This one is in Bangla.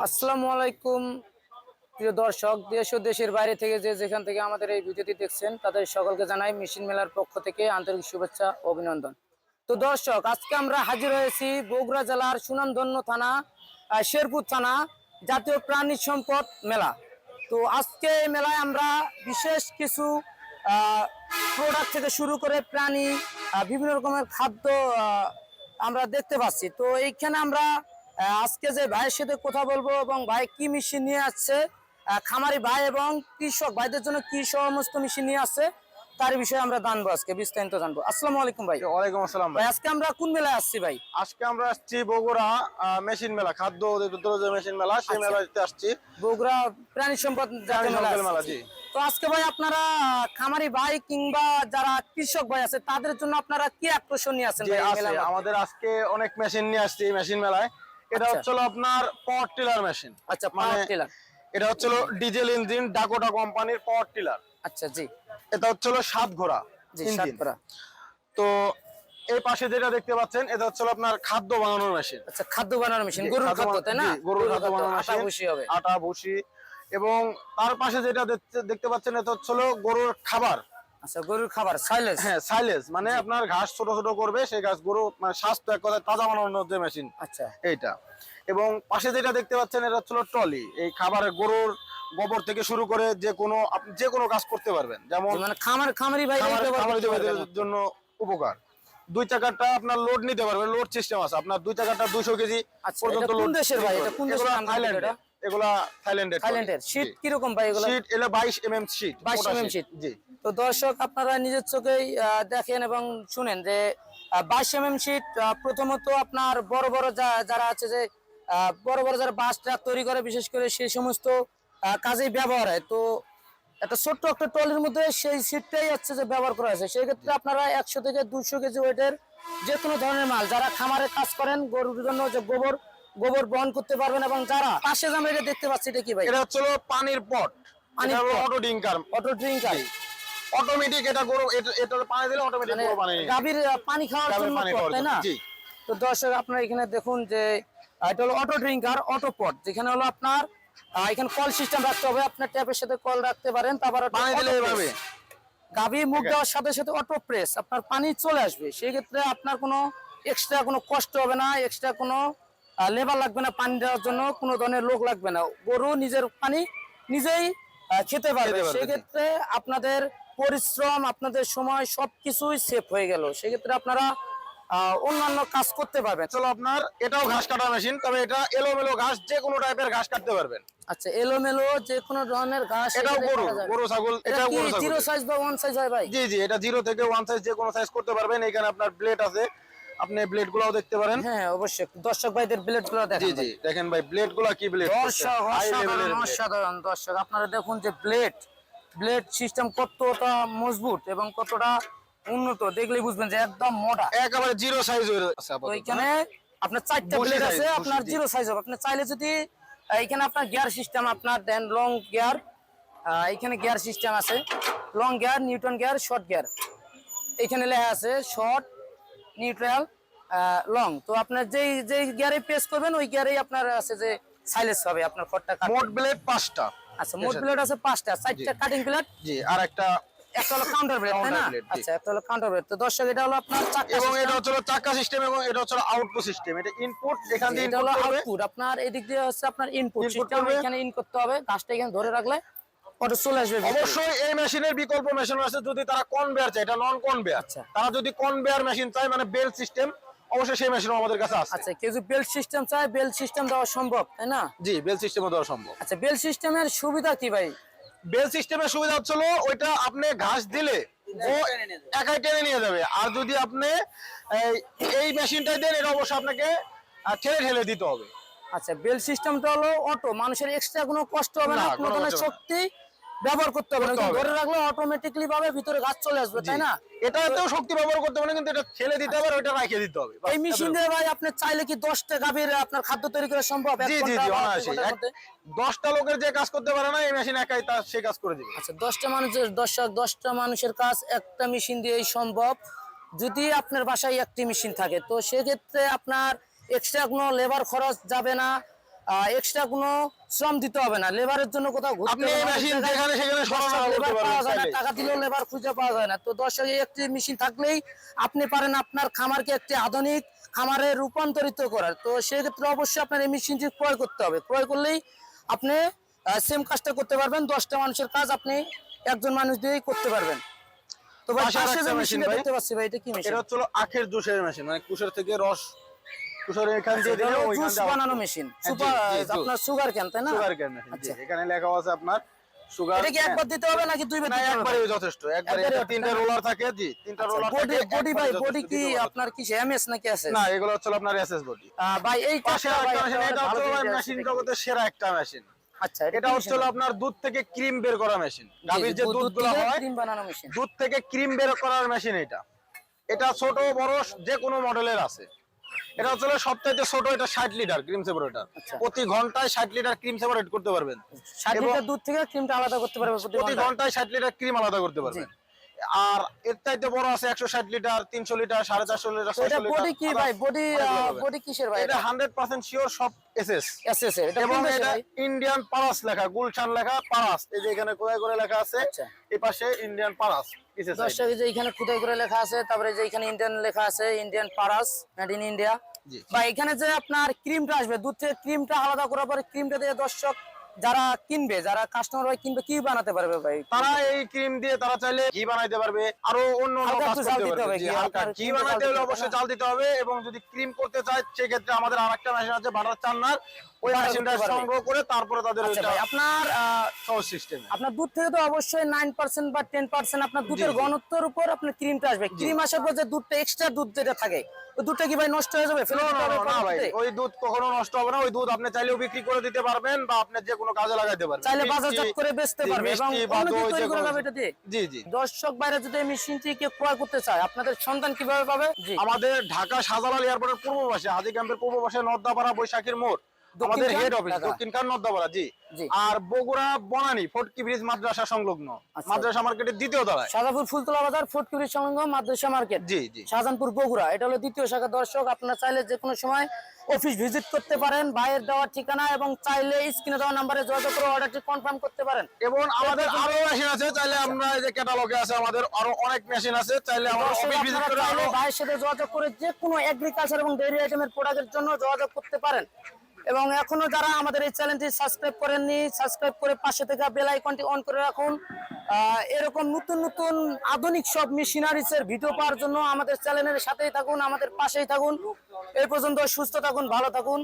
আসসালামু আলাইকুম প্রিয় দর্শক, দেশ ও দেশের বাইরে থেকে যেখান থেকে আমাদের এই ভিডিওটি দেখছেন তাদের সকলকে জানাই মেশিন মেলার পক্ষ থেকে আন্তরিক শুভেচ্ছা ও অভিনন্দন। তো দর্শক, আজকে আমরা হাজির হয়েছি বগুড়া জেলার সুনামধন্য থানা শেরপুর থানা জাতীয় প্রাণী সম্পদ মেলা। তো আজকে এই মেলায় আমরা বিশেষ কিছু প্রোডাক্ট থেকে শুরু করে প্রাণী বিভিন্ন রকমের খাদ্য আমরা দেখতে পাচ্ছি। তো এইখানে আমরা আজকে যে ভাইয়ের সাথে কথা বলবো এবং ভাই কি মেশিন নিয়ে আসছে, খামারি ভাই এবং কৃষক ভাইদের জন্য কি সমস্ত মেশিন নিয়ে আসছে তার বিষয়ে আমরা জানবো, আজকে বিস্তারিত জানবো। আসসালামু আলাইকুম ভাই। ওয়ালাইকুম আসসালাম ভাই। আজকে আমরা কোন মেলায় আসছি ভাই? আজকে আমরা আসছি বগুড়া মেশিন মেলা, খাদ্য যে মেশিন মেলা, সেই মেলাতে আসছি। বগুড়া প্রাণী সম্পদ মেলা। জি। তো আজকে ভাই আপনারা খামারি ভাই কিংবা যারা কৃষক ভাই আছে তাদের জন্য আপনারা কি আকর্ষণ নিয়ে আসছেন ভাই? আমাদের আজকে অনেক মেশিন নিয়ে আসছি মেশিন মেলায়। এটা হচ্ছে আপনার পাওয়ার টিলার মেশিন। আচ্ছা, পাওয়ার টিলার। এটা হচ্ছে ডিজেল ইঞ্জিন, ডাকোটা কোম্পানির পাওয়ার টিলার। আচ্ছা জি। এটা হচ্ছে 7 ঘোড়া ইঞ্জিন। তো এই পাশে যেটা দেখতে পাচ্ছেন এটা হচ্ছে আপনার খাদ্য বানানোর মেশিন। আচ্ছা, খাদ্য বানানোর মেশিন, গরুর খাদ্য, তাই না? গরুর খাদ্য বানানোর মেশিন, আটা ভুসি হবে, আটা ভুসি। এবং তার পাশে যেটা দেখতে পাচ্ছেন এটা হচ্ছে গরুর খাবার। আচ্ছা, গরুর খাবার, সাইলেজ। হ্যাঁ, সাইলেজ মানে আপনার ঘাস ছোট ছোট করবে, সেই ঘাস গরু মানে স্বাস্থ্য এক কথায় তাজা বানানোর যে মেশিন। আচ্ছা, এইটা। এবং পাশে যেটা দেখতে পাচ্ছেন এটা হচ্ছে ট্রলি। এই খাবারের গরুর গোবর থেকে শুরু করে আপনি যে কোনো কাজ করতে পারবেন, যেমন মানে খামারি ভাইদের জন্য উপকার। 2 চাকাটা আপনার লোড নিতে পারবে, লোড সিস্টেম আছে। আপনার 2 চাকাটা 200 কেজি পর্যন্ত লোড। কোন দেশের ভাই এটা? কোন দেশের? থাইল্যান্ডের। এগুলা থাইল্যান্ডের। শীট কি রকম ভাই এগুলা? শীট এলা 22 mm শীট। 22 mm sheet. জি। তো দর্শক, আপনারা নিজের চোখেই দেখেন এবং শুনেন যে 22 mm শীট প্রথমত আপনার বড় বড় যারা আছে, যে বড় বড় যারা বাস ট্রাক তৈরি করে, বিশেষ করে সেই সমস্ত কাজেই ব্যবহার হয়। তো একটা ছোট্ট একটা ট্রলির মধ্যে সেই সিটটাই হচ্ছে যে ব্যবহার করা হয়েছে। সেই ক্ষেত্রে আপনারা 100 থেকে 200 কেজি ওয়েটের যে কোনো ধরনের মাল, যারা খামারে কাজ করেন, গরুর জন্য যে গোবর বহন করতে পারবেন। এবং যারা পাশে যে আমরা এটা দেখতে পাচ্ছি, এটা কি ভাই? এটা হচ্ছে পানির পট। Auto drinker. অটোমেটিক। এটা গরু এটা পানি দিলে অটোমেটিক গরু পানি, গাভীর পানি খাওয়ার জন্য, তাই না? জি। তো দর্শক, আপনারা এখানে দেখুন যে এটা হলো অটো ড্রিঙ্কার, অটো পট, যেখানে হলো আপনার এখানে কল সিস্টেম রাখতে হবে। আপনার ট্যাপের সাথে কল রাখতে পারেন, তারপর পানি দিলে এভাবে গাভী মুখ দেওয়ার সাথে সাথে অটো প্রেস আপনার পানি চলে আসবে। সেই ক্ষেত্রে আপনার কোনো এক্সট্রা কোনো কষ্ট হবে না, এক্সট্রা কোনো লেবার লাগবে না, পানি দেওয়ার জন্য কোনো ধরনের লোক লাগবে না। গরু নিজের পানি নিজেই খেতে পারবে। সেক্ষেত্রে আপনাদের পরিশ্রম, আপনাদের সময় সবকিছুই সেভ হয়ে গেল। সেক্ষেত্রে আপনারা অন্যান্য কাজ করতে পারবেন। চলো, আপনার এটাও ঘাস কাটা মেশিন, তবে এটা এলোমেলো ঘাস, যে কোনো টাইপের ঘাস কাটতে পারবেন। আচ্ছা, এলোমেলো যে কোনো ধরনের ঘাস। এটাও গরু ছাগল। এটা কি 0 সাইজ বা 1 সাইজ হয় ভাই? জি জি, এটা 0 থেকে 1 সাইজ যে কোনো সাইজ করতে পারবেন। এখানে আপনার ব্লেড আছে, আপনি ব্লেড গুলাও দেখতে পারেন। হ্যাঁ অবশ্যই, দর্শক ভাইদের ব্লেড গুলো দেখেন। জি জি, দেখেন ভাই ব্লেড গুলা কি ব্লেড। অসাধারণ দর্শক, আপনারা দেখুন যে ব্লেড সিস্টেম কতটা মজবুত এবং কতটা উন্নত, দেখলেই বুঝবেন যে একদম মোটা, একেবারে 0 সাইজ আছে। ওইখানে আপনার 4টা ব্লেড আছে, আপনার 0 সাইজ হবে। আপনি চাইলে যদি এইখানে আপনার গিয়ার সিস্টেম আপনার দেন, লং গিয়ার, এইখানে গিয়ার সিস্টেম আছে, long gear, Newton gear, short gear. এইখানে লেখা আছে শর্ট, নিউট্রাল, লং। তো আপনার যেই গিয়ারে প্রেস করবেন ওই গিয়ারেই আপনার আছে যে সাইলেন্স হবে আপনার খড়টা। মোট ব্লেড 5টা। আচ্ছা, মোট ব্লেড আছে 5টা, 4টা কাটিং ব্লেড। জি, আর একটা হলো কাউন্টার ব্লেড, তাই না? আচ্ছা, একটা হলো কাউন্টার ব্লেড। তো দর্শক, এটা হলো আপনার চাকা, এবং এটা হচ্ছে চাকা সিস্টেম, এবং এটা হচ্ছে আউটপুট সিস্টেম। এটা ইনপুট, এখান দিয়ে এটা হলো আউটপুট। আপনার এদিক দিয়ে হচ্ছে আপনার ইনপুট সিস্টেম, এখানে ইন করতে হবে। গাছটা এখানে ধরে রাখলে অটো চলে আসবে। অবশ্যই এই মেশিনের বিকল্প মেশিন আছে, যদি তারা কনভেয়ার চায়, এটা নন কনভেয়ার। তারা যদি কনভেয়ার মেশিন চায়, মানে বেল্ট সিস্টেম, অবশ্যই সেই মেশিনও আমাদের কাছে আছে। আচ্ছা, কেউ যদি বেল্ট সিস্টেম চায়, বেল্ট সিস্টেম দেওয়া সম্ভব, তাই না? জি, বেল্ট সিস্টেমও দেওয়া সম্ভব। আচ্ছা, বেল্ট সিস্টেমের সুবিধা কি ভাই? বেল্ট সিস্টেমের সুবিধা হচ্ছে ওইটা আপনি ঘাস দিলে ও একাই টেনে নিয়ে যাবে। আর যদি আপনি এই মেশিনটাই দেন, এটা অবশ্যই আপনাকে ঠেলে দিতে হবে। আচ্ছা, বেল্ট সিস্টেমটা হলো অটো, মানুষের এক্সট্রা কোনো কষ্ট হবে না, কোনো ধরনের শক্তি ব্যবহার করতে হবে না, ধরে রাখলে অটোমেটিক্যালি ভাবে ভিতরে ঘাস চলে আসবে, তাই না? এটাতেও শক্তি ব্যবহার করতে হবে না, কিন্তু এটা ঠেলে দিতে হবে, ওটা রেখে দিতে হবে। এই মেশিন দিয়ে ভাই আপনি চাইলে কি 10টা গাভীর আপনার খাদ্য তৈরি করা সম্ভব? জি জি জি, অনায়াসে 10টা লোকের যে কাজ করতে পারে না, এই মেশিন একাই তার সে কাজ করে দিবে। আচ্ছা, 10টা মানুষের কাজ একটা মেশিন দিয়েই সম্ভব, যদি আপনার বাসায় একটি মেশিন থাকে। তো সেক্ষেত্রে আপনার এক্সট্রা কোনো লেবার খরচ যাবে না, এক্সট্রা কোনো শ্রম দিতে হবে না, লেবারের জন্য কোথাও ঘুরতে আপনি হবে এই না, মেশিন অনেক যেখানে জায়গায় সেখানে সরাসরি করতে লেবার পারবেন পাওয়া যায় না, চাইলেই। টাকা দিলেও লেবার খুঁজে পাওয়া যায় না। তো দর্শক, এই একটি মেশিন থাকলেই আপনি পারেন আপনার খামারকে একটি আধুনিক খামারে রূপান্তরিত করার। তো সেক্ষেত্রে অবশ্যই আপনার এই মেশিনটি ক্রয় করতে হবে। ক্রয় করলেই আপনি সেম কাজটা করতে পারবেন, 10টা মানুষের কাজ আপনি একজন মানুষ দিয়েই করতে পারবেন। তো ভাই, পাশে পাশে আরেকটা যে মেশিন মেশিনটা ভাই। দেখতে পাচ্ছি ভাই, এটা কি মেশিন? এটা হচ্ছে আখের জুসের মেশিন, মানে কুশের থেকে রস, কুশের এখান দিয়ে দিলে ওইখান জুস দিয়ে বানানো মেশিন, হ্যাঁ, জি, জি, আপনার সুগার ক্যান, তাই না? Sugar cane machine. জি, আচ্ছা। এখানে লেখা আছে আপনার সুগার। এটা কি একবার দিতে হবে নাকি দুইবার না, দিতে হবে? একবারে যথেষ্ট, একবারে। একবারে এটা 3টা রোলার থাকে। জি, 3টা রোলার বডি থাকে। বডি ভাই, একবারে বডি যথেষ্ট, কি দিতে পারবেন। আপনার কি এমএস নাকি আছে? না, এগুলো হচ্ছে আপনার এসএস বডি। ভাই এই পাশে কাজটা ভাই, আরেকটা মেশিন, একটা এটা ভালো হচ্ছে জিনিস মেশিন আছে। জগতের সেরা একটা মেশিন। আচ্ছা, এটা হচ্ছে আপনার দুধ থেকে ক্রিম বের করা মেশিন। গাভীর যে দুধগুলো হয়, ক্রিম বানানো মেশিন। দুধ থেকে ক্রিম বের করার মেশিন এটা। এটা ছোট বড় যে কোনো মডেলের আছে। এটা হচ্ছে সবথেকে ছোট, এটা 60 লিটার ক্রিম সেপারেটর। আচ্ছা। প্রতি ঘন্টায় 60 লিটার ক্রিম সেপারেট করতে পারবেন। 60 লিটার দুধ থেকে ক্রিমটা আলাদা করতে পারবে প্রতি প্রতি ঘন্টায়। ঘন্টায় 60 লিটার ক্রিম আলাদা করতে পারবেন। আর এর চাইতে বড় আছে 160 লিটার, 300 লিটার, 450 লিটার, তো এটা 600 লিটার। বডি কি ভাই? বডি অনেকগুলো হবে। বডি কিসের ভাই? এটা 100% শিওর সব এসএস। এসএস এর। এটা এবং কোন দেশের এটা ভাই? ইন্ডিয়ান পারাস লেখা, গুলশান লেখা, পারাস। এই যে এখানে কোথায় করে লেখা আছে, আচ্ছা। এই পাশে ইন্ডিয়ান পারাস এসএস। দর্শক, যে এখানে খুদাই করে লেখা আছে, তারপরে যে এখানে ইন্ডিয়ান লেখা আছে, Indian Paras, made in India. জি। বা এখানে যে আপনার ক্রিমটা আসবে, দুধ থেকে ক্রিমটা আলাদা করার পরে ক্রিমটা দিয়ে দর্শক যারা কিনবে, যারা কাস্টমার ভাই কিনবে, কি বানাতে পারবে ভাই? তারা এই ক্রিম দিয়ে তারা চাইলে ঘি বানাইতে পারবে, আরো অন্য অন্য হালকা কাজ একটু জাল করতে দিতে পারবে। হবে, জি, ঘি হালকা আপনার ঘি ক্রিমটা বানাইতে জাল হলে দিতে অবশ্যই হবে না? জাল দিতে হবে। এবং যদি ক্রিম করতে চায়, সেক্ষেত্রে আমাদের আরেকটা মেশিন আছে, বাটার চান্নার। ওই বাটার মেশিনটা করতে পারবে। সংগ্রহ করে তারপরে তাদের আচ্ছা ওইটা ভাই, আপনার সহজ সিস্টেম। আপনার দুধ থেকে তো অবশ্যই 9% বা 10% আপনার দুধের জি। ঘনত্বের উপর আপনার ক্রিমটা আসবে। ক্রিম আসার পর যে দুধটা, এক্সট্রা দুধ যেটা থাকে, ওই দুধটা কি ভাই নষ্ট হয়ে যাবে? ফেলে দিতে হবে না ভাই, পরবর্তীতে? ওই দুধ কখনো নষ্ট হবে না। ওই দুধ আপনি চাইলেও বিক্রি করে দিতে পারবেন, বা আপনি যে কোনো কাজে লাগাইতে পারবেন। চাইলে মিষ্টি, বাজারজাত করে বেচতে জি, পারবে এবং মিষ্টি বা অন্য কিছু দই, তৈরি যে করে কোনো যাবে কিছু। এটা দিয়ে। জি, জি। দর্শক বাইরে যদি এই মেশিনটি কেউ ক্রয় করতে চায়, আপনাদের সন্তান কিভাবে পাবে? জি। আমাদের ঢাকা শাহজালাল এয়ারপোর্টের পূর্ব পাশে, হাজী ক্যাম্পের পূর্ব পাশে, নর্দাপাড়া বৈশাখীর মোড় আমাদের দক্ষিণ হেড খান, অফিস, ঢাকা। দক্ষিণ খান নর্দাপাড়া। জি। জি। আর বগুড়া বনানী ফটকি ব্রিজ মাদ্রাসা সংলগ্ন, আচ্ছা। মাদ্রাসা মার্কেটের দ্বিতীয় তলায়। শাহজাহানপুর ফুলতলা বাজার, ফটকিরি সংলগ্ন মাদ্রাসা মার্কেট। জি, জি। শাহজাহানপুর বগুড়া, এটা হলো দ্বিতীয় শাখা। দর্শক, আপনারা চাইলে যে কোনো সময় অফিস ভিজিট করতে পারেন, ভাইয়ের দেওয়া ঠিকানা, এবং চাইলে স্ক্রিনে দেওয়া নাম্বারে যোগাযোগ করে অর্ডারটি কনফার্ম করতে পারেন। এবং আমাদের আরো মেশিন আছে, চাইলে আমরা এই যে ক্যাটালগে আছে আমাদের আরো অনেক মেশিন আছে, চাইলে আমরা দর্শক, অফিস ভিজিট আপনারা করে চাইলে আরো। ভাইয়ের সাথে যোগাযোগ করে যে কোনো এগ্রিকালচার এবং ডেইরি আইটেমের প্রোডাক্টের জন্য যোগাযোগ করতে পারেন। এবং এখনো যারা আমাদের এই চ্যানেলটি সাবস্ক্রাইব করেননি, সাবস্ক্রাইব করে পাশে থেকে বেল আইকনটি অন করে রাখুন। এরকম নতুন নতুন আধুনিক সব মেশিনারিজের ভিডিও পাওয়ার জন্য আমাদের চ্যানেলের সাথেই থাকুন, আমাদের পাশেই থাকুন। এই পর্যন্ত সুস্থ থাকুন, ভালো থাকুন।